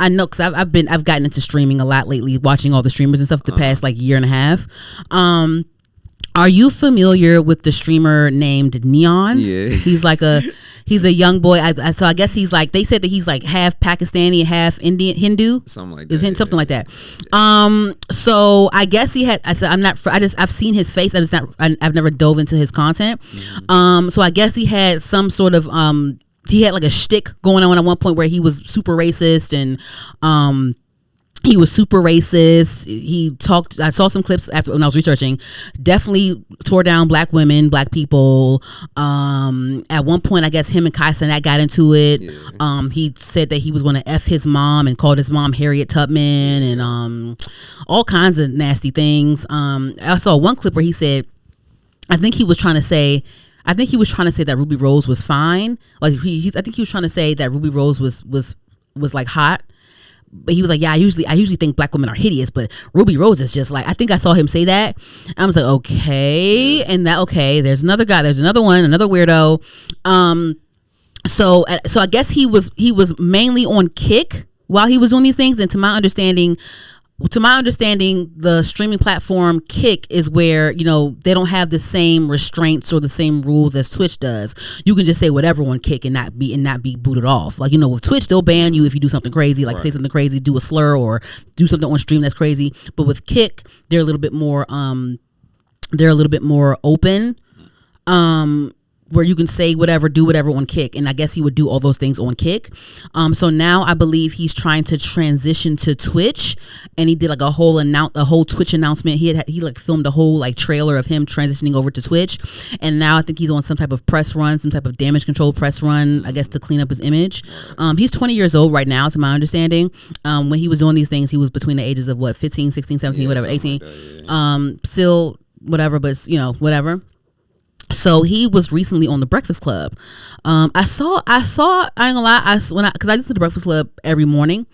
I know because I've gotten into streaming a lot lately, watching all the streamers and stuff the past like year and a half. Are you familiar with the streamer named N3on? Yeah. He's a young boy. So I guess he's like, they said that he's like half Pakistani, half Indian, Hindu. Something like that. Something like that. So I guess he had, I've seen his face. I've never dove into his content. So I guess he had some sort of, he had like a shtick going on at one point where he was super racist and, he was super racist. He talked, I saw some clips after when I was researching, definitely tore down black women, black people. At one point, I guess him and Cenat got into it. Yeah. He said that he was going to F his mom and called his mom Harriet Tubman and all kinds of nasty things. I saw one clip where he said, I think he was trying to say that Ruby Rose was fine. Like I think he was trying to say that Ruby Rose was like hot. But he was like, yeah, I usually think black women are hideous, but Ruby Rose is just like, I think I saw him say that. I was like, okay. And there's another guy, there's another one, another weirdo. So I guess he was mainly on Kick while he was doing these things. And to my understanding, the streaming platform Kick is where, you know, they don't have the same restraints or the same rules as Twitch does. You can just say whatever on Kick and not be booted off. Like, you know, with Twitch, they'll ban you if you do something crazy, like say something crazy, do a slur or do something on stream that's crazy. But with Kick, they're a little bit more open. Where you can say whatever, do whatever on Kick. And I guess he would do all those things on Kick. So now I believe he's trying to transition to Twitch, and he did like a whole Twitch announcement. He like filmed a whole like trailer of him transitioning over to Twitch. And now I think he's on some type of press run, some type of damage control press run, I guess, to clean up his image. He's 20 years old right now, to my understanding. When he was doing these things, he was between the ages of 15, 16, 17, whatever, 18. Like that, still whatever, but you know, whatever. So he was recently on the Breakfast Club. I saw. I ain't gonna lie. Because I listen to the Breakfast Club every morning.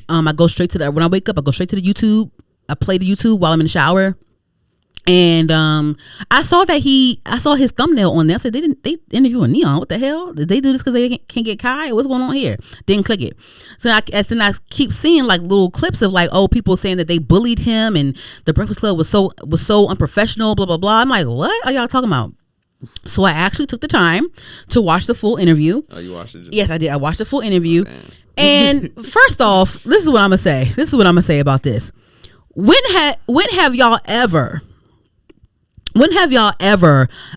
I go straight to when I wake up. I go straight to the YouTube. I play the YouTube while I'm in the shower. And I saw his thumbnail on there. I said they interview N3on. What the hell? Did they do this because they can't get Kai? What's going on here? Didn't click it. So I keep seeing like little clips of like, oh, people saying that they bullied him and the Breakfast Club was so unprofessional. Blah blah blah. I'm like, what are y'all talking about? So I actually took the time to watch the full interview. Oh, you watched it? Yes, I did. I watched the full interview. Oh, and first off, this is what I'm gonna say. This is what I'm gonna say about this. When have y'all ever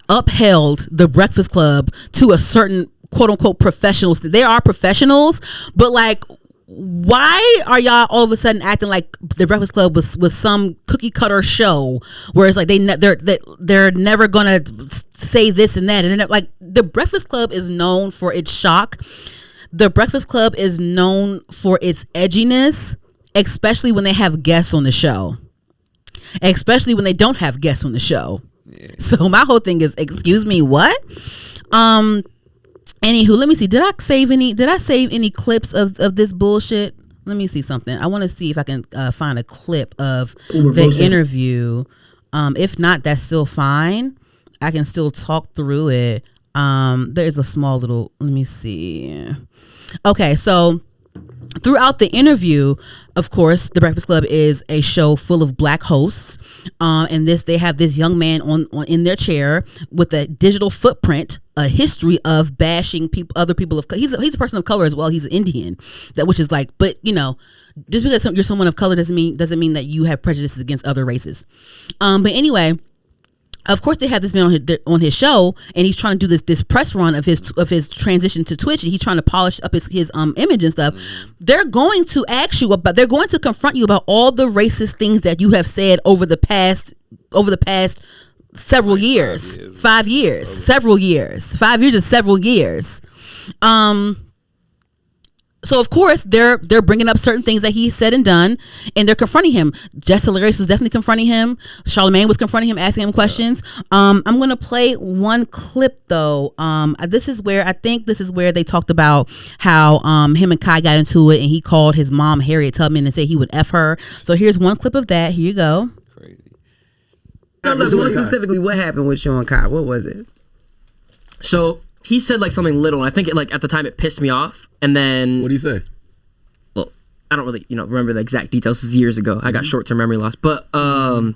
upheld the Breakfast Club to a certain quote unquote professionals? They are professionals, but like, why are y'all all of a sudden acting like the Breakfast Club was some cookie cutter show where it's like they're never gonna say this and that, and then like the Breakfast Club is known for its shock. The Breakfast Club is known for its edginess, especially when they have guests on the show, especially when they don't have guests on the show. Yeah. So my whole thing is, excuse me, what? Anywho, let me see. Did I save any clips of this bullshit? Let me see something. I want to see if I can find a clip of the interview. If not, that's still fine. I can still talk through it. There's a small little, let me see. Okay, so throughout the interview, of course, the Breakfast Club is a show full of black hosts, and they have this young man on in their chair with a digital footprint, a history of bashing other people of color. He's a person of color as well. He's an Indian, which is like, but you know, just because you're someone of color doesn't mean that you have prejudices against other races. But anyway. Of course, they have this man on his show, and he's trying to do this press run of his transition to Twitch, and he's trying to polish up his image and stuff. They're going to confront you about all the racist things that you have said over the past several years, 5 years, several years, 5 years and several years. So of course they're bringing up certain things that he said and done, and they're confronting him. Jess Hilarious was definitely confronting him. Charlamagne was confronting him, asking him questions. I'm gonna play one clip though. This is where they talked about how him and Kai got into it, and he called his mom Harriet Tubman and said he would F her. So here's one clip of that. Here you go. Crazy. More specifically, what happened with Sean Kai? What was it? So he said like something little, and I think at the time it pissed me off. And then what do you say? Well, I don't really remember the exact details. This is years ago. I got short-term memory loss, but and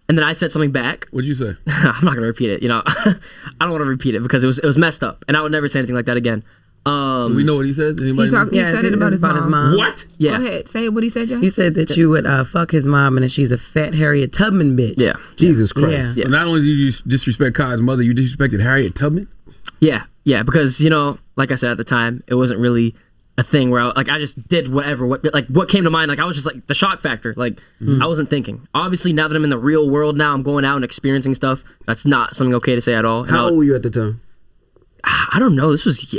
then I said something back. What'd you say? I'm not gonna repeat it. I don't want to repeat it because it was messed up, and I would never say anything like that again. Do we know what he said? Anybody know? He said it about his mom. What? Yeah. Go ahead, say what he said, Jay. He said that you would fuck his mom and that she's a fat Harriet Tubman bitch. Yeah. Jesus Christ. So not only did you disrespect Kai's mother, you disrespected Harriet Tubman? Yeah, because like I said at the time, it wasn't really a thing where I just did what came to mind. Like I was just like the shock factor. Like I wasn't thinking. Obviously, now that I'm in the real world, now I'm going out and experiencing stuff. That's not something okay to say at all. How old were you at the time? I don't know. This was.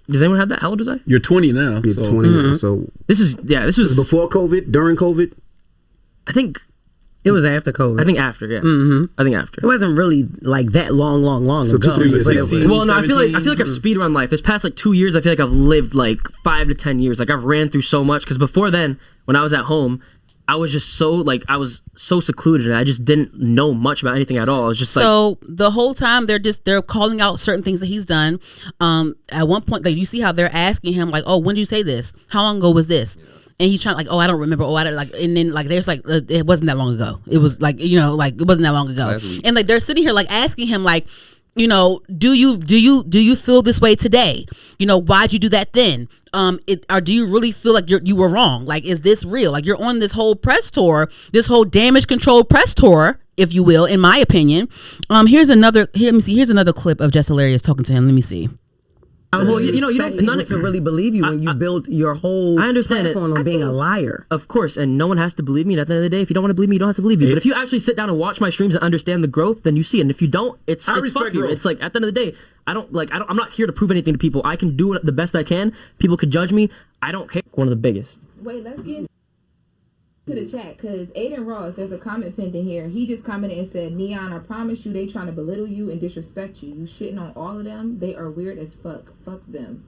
Does anyone have that? How old was I? You're 20 now. You're 20 now, so This was before COVID, during COVID. I think It was after COVID. I think after. Yeah. I think after. It wasn't really like that long So ago. 2016. Well, no, I feel like I've speed run life. This past like 2 years, I feel like I've lived like 5 to 10 years. Like I've ran through so much. Because before then, when I was at home, I was just I was so secluded, and I just didn't know much about anything at all. I was just so the whole time they're calling out certain things that he's done. At one point, like you see how they're asking him like, "Oh, when did you say this? How long ago was this?" And he's trying like, "Oh, I don't remember." Oh, I don't like. And then like there's like it wasn't that long ago. It was like like it wasn't that long ago. And like they're sitting here like asking him like, do you feel this way today? Why'd you do that then? Or do you really feel like you were wrong? Like, is this real? Like, you're on this whole press tour, this whole damage control press tour, if you will, in my opinion. Here's another clip of Jess Hilarious talking to him. Let me see. well, you don't none to really believe you when you build your whole I understand it. platform on being a liar. Of course, and no one has to believe me. And at the end of the day, if you don't want to believe me, you don't have to believe me. But if you actually sit down and watch my streams and understand the growth, then you see it. And if you don't, it's fuck you. growth. It's like at the end of the day, I'm not here to prove anything to people. I can do it the best I can. People could judge me. I don't care. One of the biggest. Wait, let's get to the chat because Aiden Ross, there's a comment pinned in here. He just commented and said, "N3on, I promise you, they trying to belittle you and disrespect you. You shitting on all of them. They are weird as fuck. Fuck them."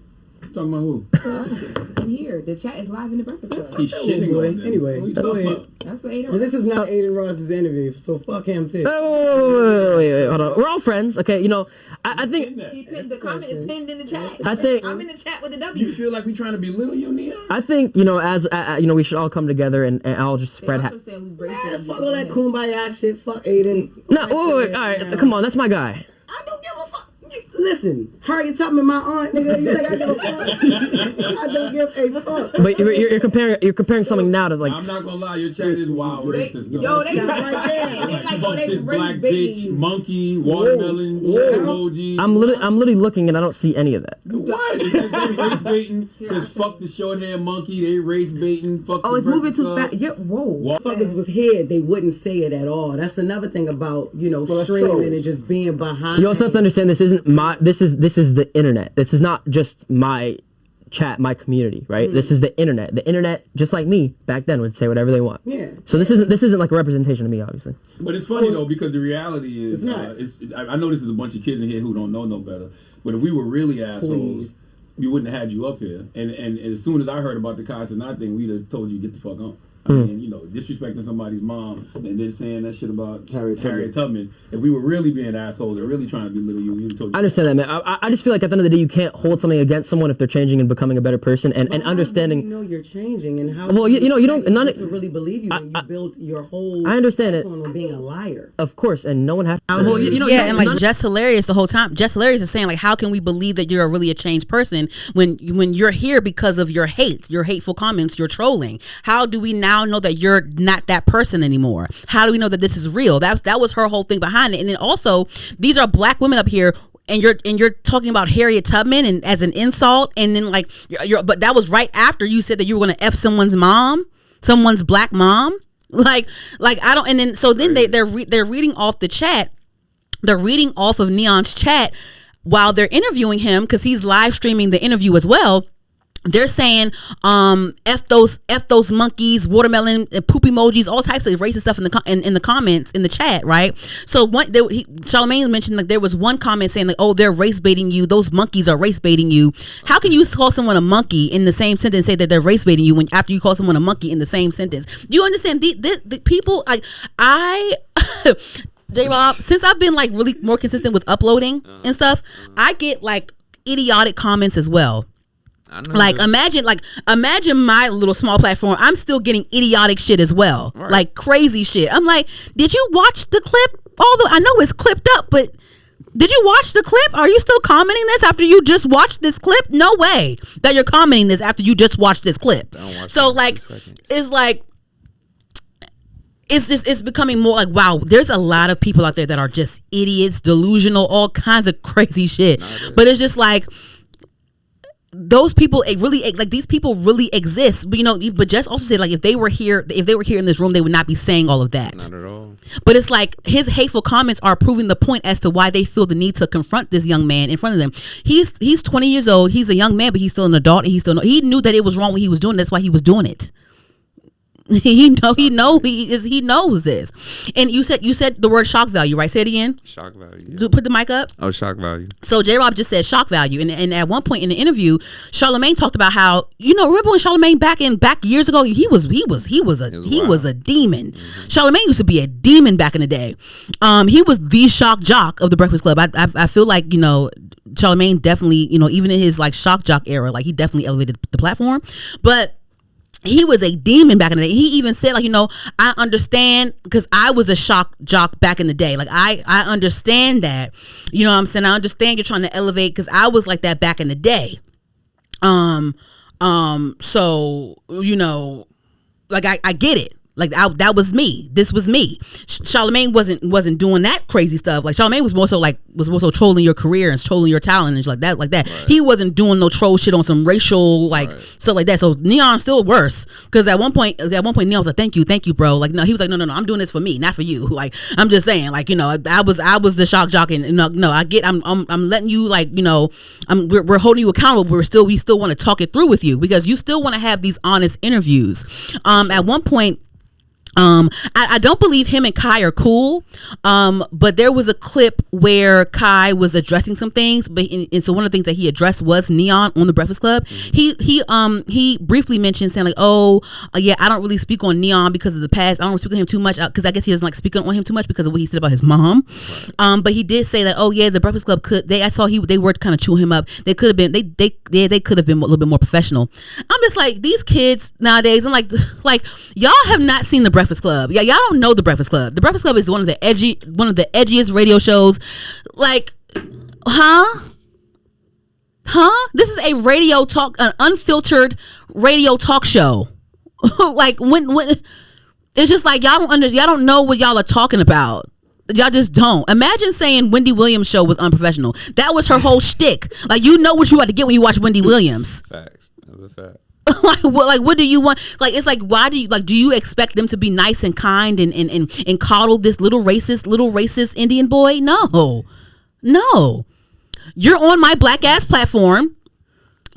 Talking about who? In here, the chat is live in the Breakfast Club. He's shitting on them. Anyway, What you go talking ahead. about? That's what Aiden. Well, this is not Aiden Ross's interview, so fuck him too. Wait, hold on. We're all friends, okay? I think He pinned, the comment is pinned in the chat. I think- I'm in the chat with the W. You feel like we trying to belittle you, N3on? I think as we should all come together and I'll just They spread. also said we racist. Man, fuck all that kumbaya shit. Fuck Aiden. No, wait, all right, come on, that's my guy. I don't give a fuck. Listen, Harriet Tubman, my aunt, nigga. You think I give a fuck? I don't give a fuck. But you're comparing something now to like. I'm not gonna lie, your chat is wild racist. Yo, they That's right there. they like Fuck they this black race bitch, baiting. monkey, watermelon, emoji. I'm literally looking and I don't see any of that. What? They race baiting. Cause fuck the short hair monkey. They race baiting. Fuck. Oh, it's the moving too Breakfast fast. Yeah, whoa. Club. Motherfuckers was here, they wouldn't say it at all. That's another thing about streaming and just being behind. You also have to understand this is the internet. This is not just my chat, my community, right? This is the internet. The internet, just like me back then, would say whatever they want. Yeah. So this isn't like a representation of me, obviously. But it's funny though because the reality is, It's not. I know this is a bunch of kids in here who don't know no better. But if we were really assholes, we wouldn't have had you up here. And as soon as I heard about the Cenat thing, we'd have told you get the fuck on. I mean, disrespecting somebody's mom and then saying that shit about Harriet Tubman. If we were really being assholes or really trying to belittle you, we would have told you. I understand that, man. I just feel like at the end of the day, you can't hold something against someone if they're changing and becoming a better person and understanding. You know you're changing and how. Well, you don't none to really believe you when you build your whole. I understand it. platform on being a liar. Of course, and no one has. Well, and like Jess Hilarious the whole time. Jess Hilarious is saying like, how can we believe that you're really a changed person when you're here because of your hate, your hateful comments, your trolling? How do we now know that you're not that person anymore? How do we know that this is real? That was her whole thing behind it. And then also, these are black women up here. And you're talking about Harriet Tubman and as an insult, and then like but that was right after you said that you were going to F someone's mom, someone's black mom. Like I don't. And then so then they're reading off the chat. They're reading off of N3on's chat while they're interviewing him because he's live streaming the interview as well. They're saying, F those monkeys, watermelon, poop emojis, all types of racist stuff in the comments in the chat, right? So Charlamagne mentioned like there was one comment saying like, oh, they're race baiting you. Those monkeys are race baiting you. How can you call someone a monkey in the same sentence and say that they're race baiting you when after you call someone a monkey in the same sentence? Do you understand? The people like J-Rob, since I've been like really more consistent with uploading and stuff, I get like idiotic comments as well. Like imagine my little small platform. I'm still getting idiotic shit as well, like crazy shit. I'm like, did you watch the clip? Although I know it's clipped up, but did you watch the clip? Are you still commenting this after you just watched this clip? No way that you're commenting this after you just watched this clip. So like, it's like. It's becoming more like, wow, there's a lot of people out there that are just idiots, delusional, all kinds of crazy shit. But it's just like, those people, these people really exist. But but Jess also said, like, if they were here in this room, they would not be saying all of that. Not at all. But it's like his hateful comments are proving the point as to why they feel the need to confront this young man in front of them. He's 20 years old. He's a young man, but he's still an adult, and he knew that it was wrong what he was doing. That's why he was doing it. He knows this. And you said the word shock value, right? Say it again. Shock value. Yeah. Put the mic up. Oh, shock value. So J-Rob just said shock value, and at one point in the interview, Charlamagne talked about how, remember when Charlamagne back years ago, he was a demon. Mm-hmm. Charlamagne used to be a demon back in the day. He was the shock jock of the Breakfast Club. I feel like Charlamagne definitely, even in his like shock jock era, like he definitely elevated the platform, but he was a demon back in the day. He even said, like, I understand, because I was a shock jock back in the day. Like, I understand that. You know what I'm saying? I understand you're trying to elevate, because I was like that back in the day. So, like, I get it. Like, that was me. This was me. Charlamagne wasn't doing that crazy stuff. Like, Charlamagne was more so trolling your career and trolling your talent and shit like that. Right. He wasn't doing no troll shit on some racial stuff like that. So N3on still worse, because at one point N3on was like, thank you, bro. Like, no, he was like, no, I'm doing this for me, not for you. Like, I'm just saying, like, I was the shock jock, and no, I get, I'm letting you, like, we're holding you accountable, but we still want to talk it through with you, because you still want to have these honest interviews. At one point, I don't believe him and Kai are cool, but there was a clip where Kai was addressing some things, and so one of the things that he addressed was N3on on the Breakfast Club. Mm-hmm. He briefly mentioned saying, like, I don't really speak on N3on because of the past. I don't speak on him too much, because I guess he doesn't like speaking on him too much because of what he said about his mom. Right. But he did say that, the Breakfast Club they were kind of chewing him up. They could have been they could have been a little bit more professional. I'm just like, these kids nowadays, I'm like y'all have not seen the Breakfast Club. Yeah, y'all don't know the Breakfast Club. The Breakfast Club is one of the edgiest radio shows. Like, this is a radio talk, an unfiltered radio talk show. Like, when it's just like, y'all don't know what y'all are talking about. Y'all just don't. Imagine saying Wendy Williams' show was unprofessional. That was her whole shtick. Like, you know what you had to get when you watch Wendy Williams. Facts. That's a fact. what do you want? Like, it's like, why do you expect them to be nice and kind and coddle this little racist Indian boy? No, you're on my black ass platform.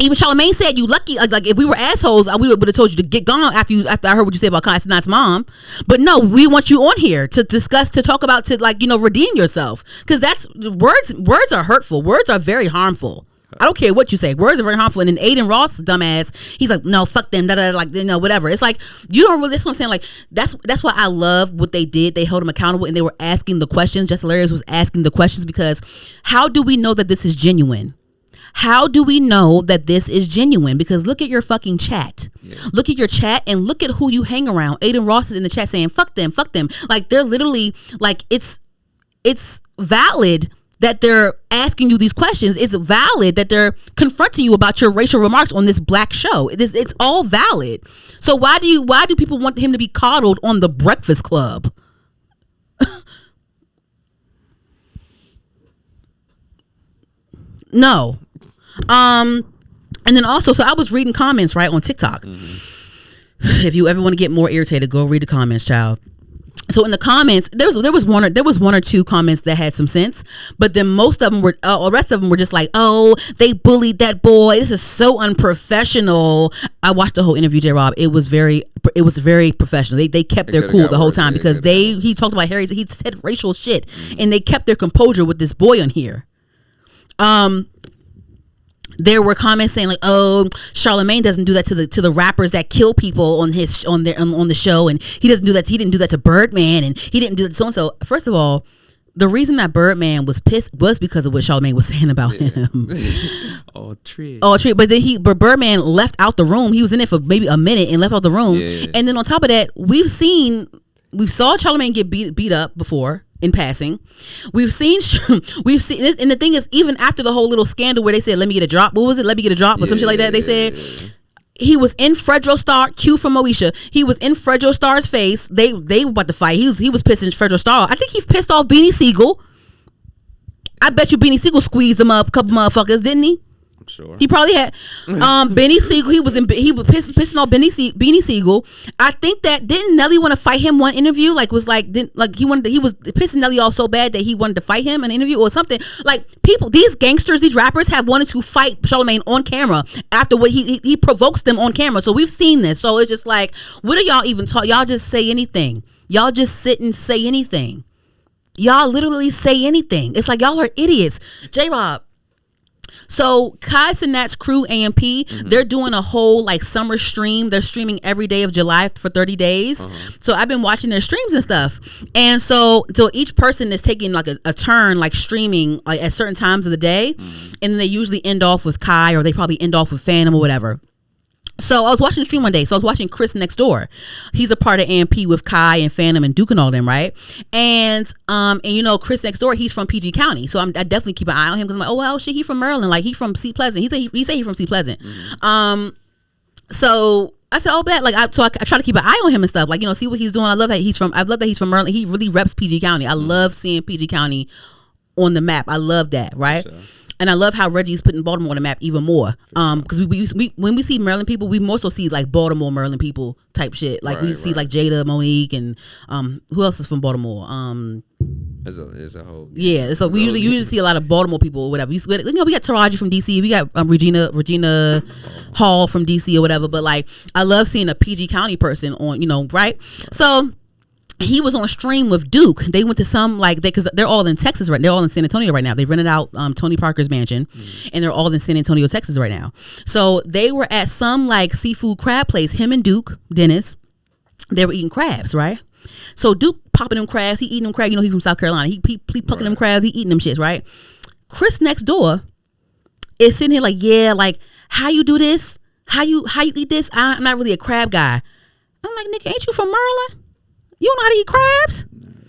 Even Charlamagne said, you lucky. Like if we were assholes, we would have told you to get gone after I heard what you said about Kai Cenat's mom. But no, we want you on here to discuss, to talk about, to redeem yourself, because that's words are hurtful. Words are very harmful. I don't care what you say. Words are very harmful. And then N3on, dumbass, he's like, no, fuck them, whatever. It's like, you don't really, that's what I'm saying. Like, that's why I love what they did. They held him accountable, and they were asking the questions. Jess Hilarious was asking the questions, because how do we know that this is genuine? How do we know that this is genuine? Because look at your fucking chat. Yeah. Look at your chat and look at who you hang around. Aiden Ross is in the chat saying, fuck them. Like, they're literally, like, it's valid that they're asking you these questions. It's valid that they're confronting you about your racial remarks on this black show. It's all valid. So why do people want him to be coddled on the Breakfast Club? No. And then also, so I was reading comments right on TikTok. Mm-hmm. If you ever want to get more irritated, go read the comments, child. So in the comments, there was one or two comments that had some sense, but then most of them were, the rest of them were just like, oh, they bullied that boy. This is so unprofessional. I watched the whole interview, J-Rob. It was very professional. They kept their cool the whole time, because he talked about Harry. He said racial shit, mm-hmm. and they kept their composure with this boy on here. There were comments saying, like, oh, Charlamagne doesn't do that to the rappers that kill people on the show, and he doesn't do that. He didn't do that to Birdman, and he didn't do that to so and so. First of all, the reason that Birdman was pissed was because of what Charlamagne was saying about him. All tree. But then Birdman left out the room. He was in it for maybe a minute and left out the room. Yeah. And then on top of that, we saw Charlamagne get beat up before in passing. We've seen, and the thing is, even after the whole little scandal where they said, "Let me get a drop," what was it? "Let me get a drop" or some shit like that. They said. He was in Fredro Starr. Q from Moesha. He was in Fredro Starr's face. They were about to fight. He was pissing Fredro Starr. I think he pissed off Beanie Siegel. I bet you Beanie Siegel squeezed him up a couple motherfuckers, didn't he? I'm sure. He probably had. Beanie Siegel. He was pissing off Beanie Siegel. I think that didn't Nelly want to fight him one interview? He was pissing Nelly off so bad that he wanted to fight him in an interview or something. Like people, these gangsters, these rappers have wanted to fight Charlamagne on camera after what he provokes them on camera. So we've seen this. So it's just like, what do y'all even talk? Y'all just say anything. Y'all just sit and say anything. Y'all literally say anything. It's like y'all are idiots. J-Rob. So Kai Cenat's crew AMP, they're doing a whole like summer stream. They're streaming every day of July for 30 days. So I've been watching their streams and stuff. And so each person is taking like a turn like streaming like at certain times of the day. And then they usually end off with Kai, or they probably end off with Phantom or whatever. So I was watching the stream one day. So I was watching Chris Next Door. He's a part of AMP with Kai and Phantom and Duke and all them, right? And you know, Chris Next Door, he's from PG County. So I definitely keep an eye on him because I'm like, oh well, shit, he from Maryland. Like he from Seat Pleasant. He say he from Seat Pleasant. So I said, oh, bet. Like I try to keep an eye on him and stuff. Like, you know, see what he's doing. I love that he's from Maryland. He really reps PG County. I love seeing PG County on the map. I love that, right? Sure. And I love how Reggie's putting Baltimore on the map even more. Because we when we see Maryland people, we more so see like Baltimore Maryland people type shit. Like we see like Jada, Monique, and who else is from Baltimore? There's a whole so we usually see a lot of Baltimore people or whatever. We got Taraji from DC. We got Regina Hall from DC or whatever. But like I love seeing a PG County person on, you know, right? So he was on stream with Duke. They went to some because they're all in Texas right. They're all in San Antonio right now. They rented out Tony Parker's mansion, and they're all in San Antonio, Texas right now. So they were at some like seafood crab place. Him and Duke Dennis, they were eating crabs, right? So Duke popping them crabs. He eating them crabs. You know, he from South Carolina. He plucking them crabs. He eating them shits, right? Chris Next Door is sitting here like, yeah, like how you do this? How you eat this? I'm not really a crab guy. I'm like, nigga, ain't you from Maryland? You don't know how to eat crabs,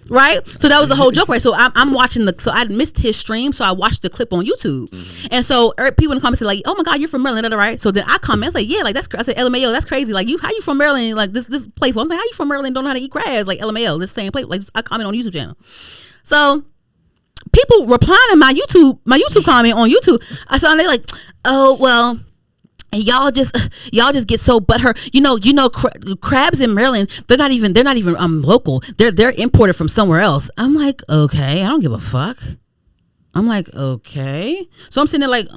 right? So that was the whole joke, right? So I'm watching so I missed his stream, so I watched the clip on YouTube, and so people in the comments said like, "Oh my God, you're from Maryland, right?" So then I comment, I was like, "Yeah, like that's." I said, "LMAO, that's crazy. Like how you from Maryland? Like this playful." I'm like, "How you from Maryland? Don't know how to eat crabs? Like LMAO, this same place." Like I comment on YouTube channel, so people replying to my YouTube comment on YouTube. I saw they like, "Oh well." Y'all just get so butthurt. You know, crabs in Maryland, they're not even local. They're imported from somewhere else. I'm like, okay, I don't give a fuck. I'm like, okay. So I'm sitting there like,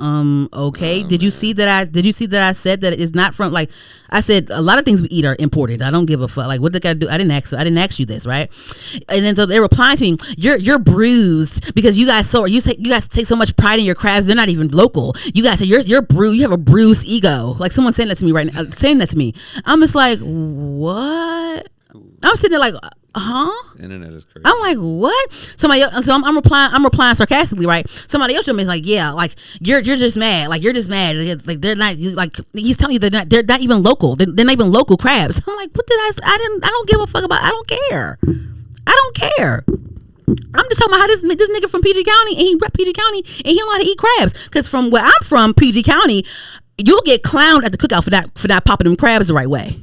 okay. Did you see that I said that it's not from, like, I said a lot of things we eat are imported. I don't give a fuck. Like, what did I do? I didn't ask you this, right? And then so they're replying to me, you're bruised because you guys take so much pride in your crabs. They're not even local. You guys say you're bruised. You have a bruised ego. Like someone saying that to me right now, saying that to me. I'm just like, what? I'm sitting there like, huh? Internet is crazy. I'm like, what? Somebody else, so I'm replying sarcastically, right? Somebody else is like, yeah, like you're just mad. Like you're just mad. It's like they're not, like he's telling you they're not even local. They're not even local crabs. I'm like, what did I don't give a fuck about. I don't care. I'm just talking about how this nigga from PG County, and he rep PG County, and he don't know how to eat crabs. Because from where I'm from, PG County, you'll get clowned at the cookout for not popping them crabs the right way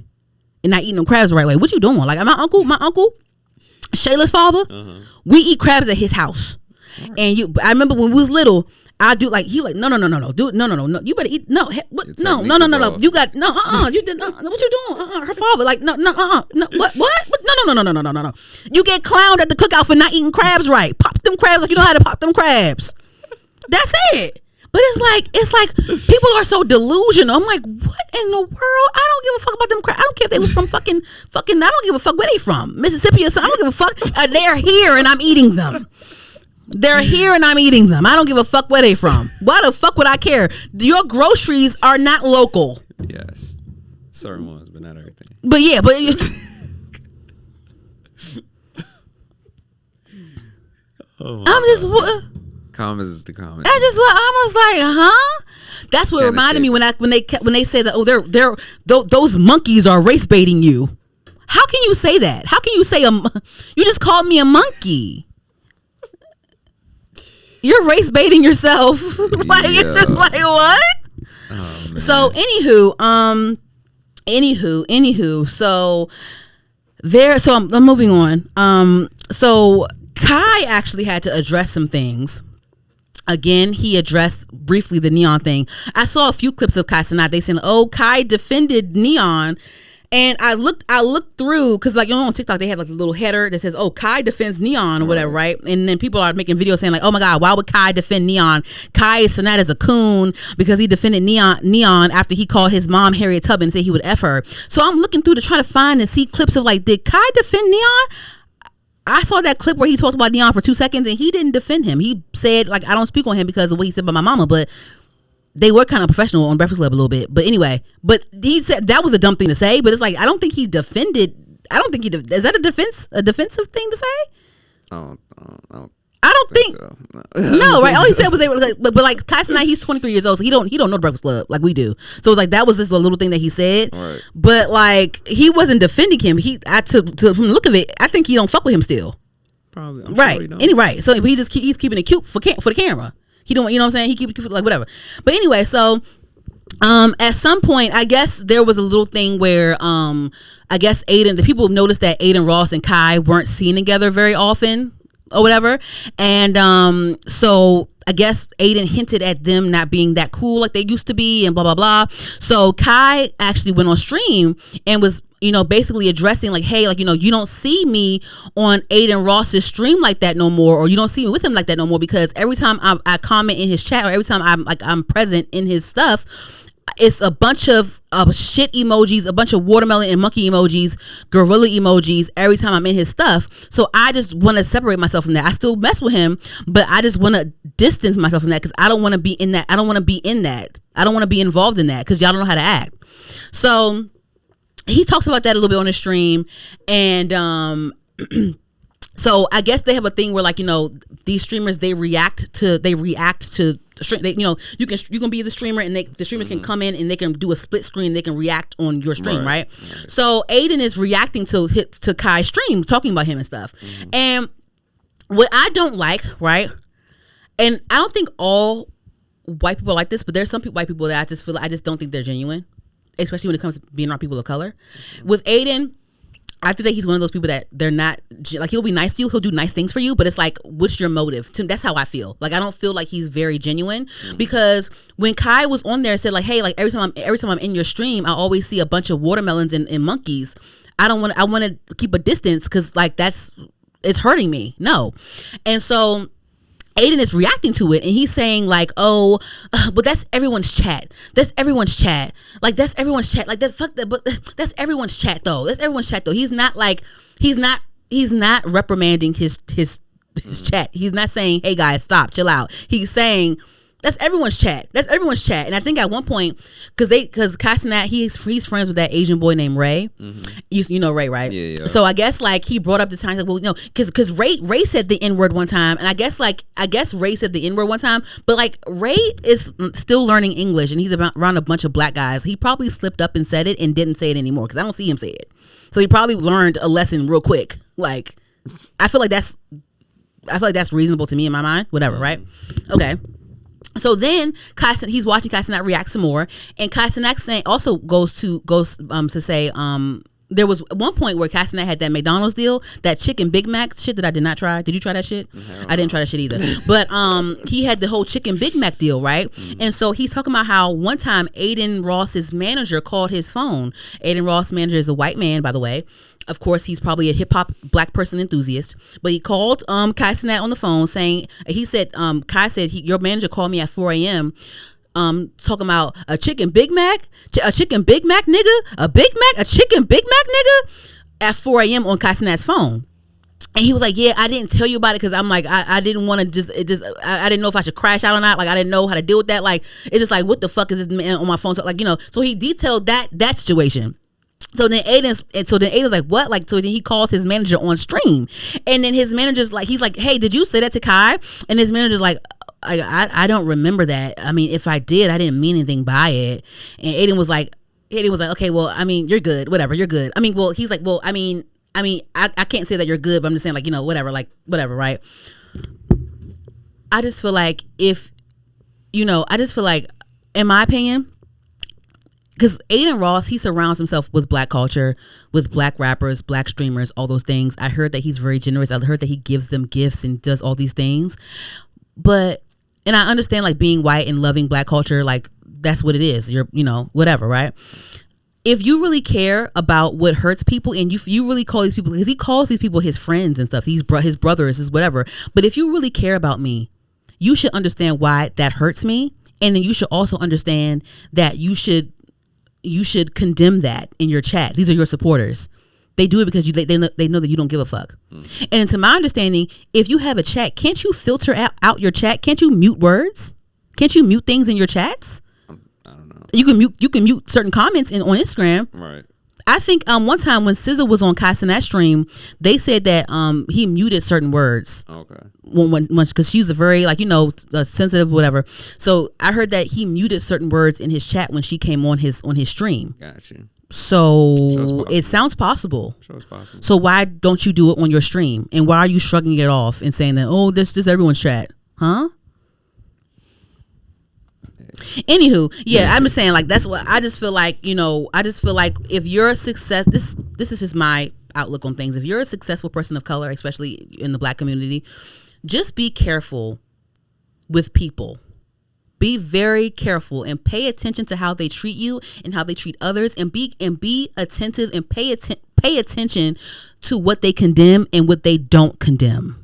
and not eating them crabs the right way. What you doing? Like my uncle, Shayla's father, we eat crabs at his house. Right. And I remember when we was little, I do like he like no, dude, no, you better eat no, what, no, you got you did not. What you doing? Her father like no, what, no. You get clowned at the cookout for not eating crabs right. Pop them crabs like you know how to pop them crabs. That's it. But it's like people are so delusional. I'm like, what in the world? I don't give a fuck about them crabs. I don't care if they was from fucking. I don't give a fuck where they from, Mississippi or something. I don't give a fuck. They're here and I'm eating them. They're here and I'm eating them. I don't give a fuck where they from. Why the fuck would I care? Your groceries are not local. Yes, certain ones, but not everything. But yeah, Oh, I'm just what. Comments is the comment. I was like, huh? That's what Can't reminded me escape when they said that, oh, those monkeys are race baiting you. How can you say that? How can you say you just called me a monkey? You're race baiting yourself. Like it's just like what? Oh, man. So anywho, so I'm moving on. So Kai actually had to address some things. Again, he addressed briefly the N3on thing. I saw a few clips of Kai Cenat. They saying, "Oh, Kai defended N3on," and I looked through because, like, you know, on TikTok they have like a little header that says, "Oh, Kai defends N3on" or whatever, right? And then people are making videos saying like, "Oh my God, why would Kai defend N3on? Kai Cenat is a coon because he defended N3on after he called his mom Harriet Tubman and said he would F her." So I'm looking through to try to find and see clips of like, did Kai defend N3on? I saw that clip where he talked about N3on for 2 seconds and he didn't defend him. He said, like, I don't speak on him because of what he said about my mama, but they were kind of professional on Breakfast Club a little bit. But anyway, but he said that was a dumb thing to say, but it's like, I don't think he defended. Is that a defensive thing to say? I don't think so. No, right? All he said was but like Kai Cenat, he's 23 years old, so he don't know the Breakfast Club like we do. So it's like that was just a little thing that he said. Right. But like he wasn't defending him. From the look of it, I think he don't fuck with him still. Probably. I'm Right. Sure he don't. Right. So he's keeping it cute for the camera. He don't, you know what I'm saying? He keep it cute, like whatever. But anyway, so at some point, I guess there was a little thing where I guess the people noticed that Adin Ross and Kai weren't seen together very often or whatever, and so I guess Adin hinted at them not being that cool like they used to be and blah blah blah. So Kai actually went on stream and was, you know, basically addressing like, hey, like, you know, you don't see me on Adin Ross's stream like that no more, or you don't see me with him like that no more, because every time I comment in his chat or every time I'm present in his stuff, it's a bunch of shit emojis, a bunch of watermelon and monkey emojis, gorilla emojis every time I'm in his stuff. So I just want to separate myself from that. I still mess with him, but I just want to distance myself from that because I don't want to be in that. I don't want to be in that. I don't want to be involved in that because y'all don't know how to act. So he talks about that a little bit on his stream, and so I guess they have a thing where, like, you know, these streamers they react to stream. You know, you can be the streamer, and the streamer can come in and they can do a split screen. They can react on your stream, right? So Adin is reacting to Kai's stream, talking about him and stuff. And what I don't like, right? And I don't think all white people are like this, but there's some white people that I just feel like I just don't think they're genuine, especially when it comes to being around people of color. With Adin, I think that he's one of those people that they're not, like, he'll be nice to you, he'll do nice things for you, but it's like, what's your motive? That's how I feel. Like, I don't feel like he's very genuine, because when Kai was on there and said like, hey, like every time I'm in your stream, I always see a bunch of watermelons and monkeys. I want to keep a distance because like it's hurting me. No. And so Adin is reacting to it, and he's saying like, "Oh, but that's everyone's chat. That's everyone's chat. Like that's everyone's chat. Like that. Fuck that. But that's everyone's chat though. That's everyone's chat though. He's not reprimanding his chat. He's not saying, "Hey guys, stop, chill out." He's saying, that's everyone's chat. That's everyone's chat. And I think at one point, because Kai Cenat, he's friends with that Asian boy named Ray. You know Ray, right? Yeah. So I guess like he brought up the time, like, well, you know, because Ray said the N-word one time, and I guess Ray said the N-word one time, but like Ray is still learning English, and he's around a bunch of black guys. He probably slipped up and said it and didn't say it anymore because I don't see him say it. So he probably learned a lesson real quick. Like I feel like that's reasonable to me in my mind. Whatever, right? Okay. So then he's watching Kai Cenat react some more, and Kai Cenat also goes to say there was one point where Kai Cenat had that McDonald's deal, that chicken Big Mac shit that I did not try. Did you try that shit? I didn't try that shit either. But he had the whole chicken Big Mac deal, right? And so he's talking about how one time Adin Ross's manager called his phone. Adin Ross' manager is a white man, by the way. Of course, he's probably a hip hop black person enthusiast. But he called Kai Cenat on the phone saying, he said, Kai said, your manager called me at 4 a.m. Talking about a chicken Big Mac, a chicken Big Mac nigga, a chicken Big Mac nigga at 4 a.m. on Kai Cenat's phone. And he was like, yeah, I didn't tell you about it because I'm like, I didn't want to I didn't know if I should crash out or not. Like, I didn't know how to deal with that. Like, it's just like, what the fuck is this man on my phone? So, like, you know, so he detailed that situation. So then Aiden's like, what? Like, so then he calls his manager on stream, and then his manager's like, he's like, hey, did you say that to Kai? And his manager's like, I don't remember that. I mean, if I did, I didn't mean anything by it. And Aiden was like, okay, well, I mean, you're good, whatever, you're good. I mean, well, he's like, well, I mean, I can't say that you're good, but I'm just saying, like, you know, whatever, right? I just feel like in my opinion, because Aiden Ross, he surrounds himself with black culture, with black rappers, black streamers, all those things. I heard that he's very generous. I heard that he gives them gifts and does all these things. But, and I understand, like, being white and loving black culture, like, that's what it is. You're, you know, whatever, right? If you really care about what hurts people, and you really call these people, because he calls these people his friends and stuff, his brothers, his whatever. But if you really care about me, you should understand why that hurts me. And then you should also understand that you should condemn that in your chat. These are your supporters. They do it because they know that you don't give a fuck. And to my understanding, if you have a chat, can't you filter out your chat? Can't you mute words? Can't you mute things in your chats? I don't know. You can mute certain comments on Instagram. Right. I think one time when SZA was on Cenat stream, they said that he muted certain words. Okay. When because she's a very sensitive whatever. So I heard that he muted certain words in his chat when she came on his stream. Gotcha. So it sounds possible. Sure, it's possible. So why don't you do it on your stream? And why are you shrugging it off and saying that this is everyone's chat? Huh? Anywho, yeah, I'm just saying, like, that's what I just feel like. I just feel like if you're a success, this is just my outlook on things. If you're a successful person of color, especially in the black community, just be careful with people. Be very careful and pay attention to how they treat you and how they treat others, and be attentive and pay attention to what they condemn and what they don't condemn.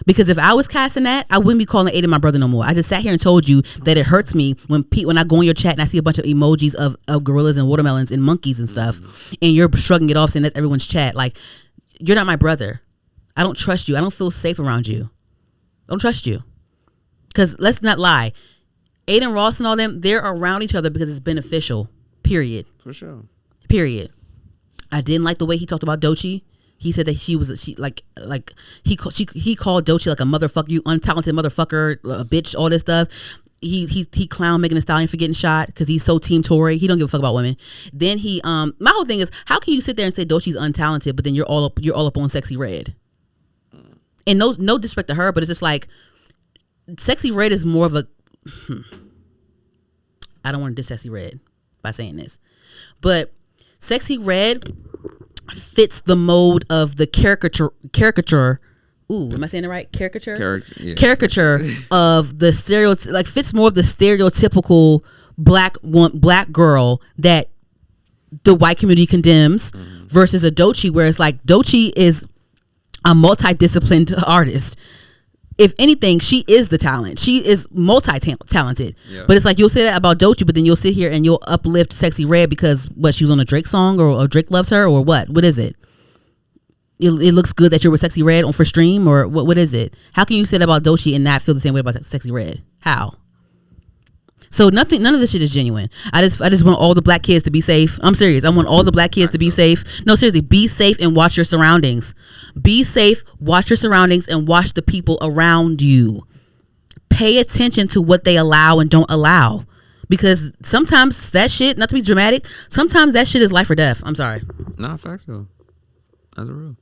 Because if I was casting that, I wouldn't be calling Aiden my brother no more. I just sat here and told you that it hurts me when I go in your chat and I see a bunch of emojis of gorillas and watermelons and monkeys and stuff, and you're shrugging it off saying that's everyone's chat. Like, you're not my brother. I don't trust you. I don't feel safe around you. I don't trust you. Because let's not lie, Aiden Ross and all them, they're around each other because it's beneficial. Period. For sure. Period. I didn't like the way he talked about Doechii. He said that he called Doechii like a motherfucker, you untalented motherfucker, a bitch, all this stuff. He clowned Megan Thee Stallion for getting shot because he's so Team Tory. He don't give a fuck about women. Then he my whole thing is, how can you sit there and say Doechii's untalented, but then you're all up on Sexy Red? And no disrespect to her, but it's just like, Sexy Red is more of a I don't want to diss Sexy Red by saying this, but Sexy Red fits the mold of the caricature. Ooh, am I saying it right? Caricature of the stereotype, like, fits more of the stereotypical black girl that the white community condemns, versus a Doechii, where it's like Doechii is a multidisciplined artist. If anything, she is the talent. She is multi-talented. Yeah. But it's like, you'll say that about Doechii, but then you'll sit here and you'll uplift Sexy Red because she was on a Drake song, or Drake loves her, or what? What is it? It looks good that you're with Sexy Red for stream, or what is it? How can you say that about Doechii and not feel the same way about Sexy Red? How? So none of this shit is genuine. I just want all the black kids to be safe. I'm serious. I want all the black kids to be safe. No, seriously, be safe and watch your surroundings. Be safe, watch your surroundings, and watch the people around you. Pay attention to what they allow and don't allow. Because sometimes that shit, not to be dramatic, sometimes that shit is life or death. I'm sorry. Nah, facts though. That's a real.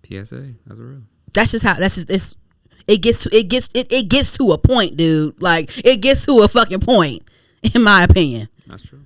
PSA, that's a real. It gets to a point, dude. Like, it gets to a fucking point, in my opinion. That's true.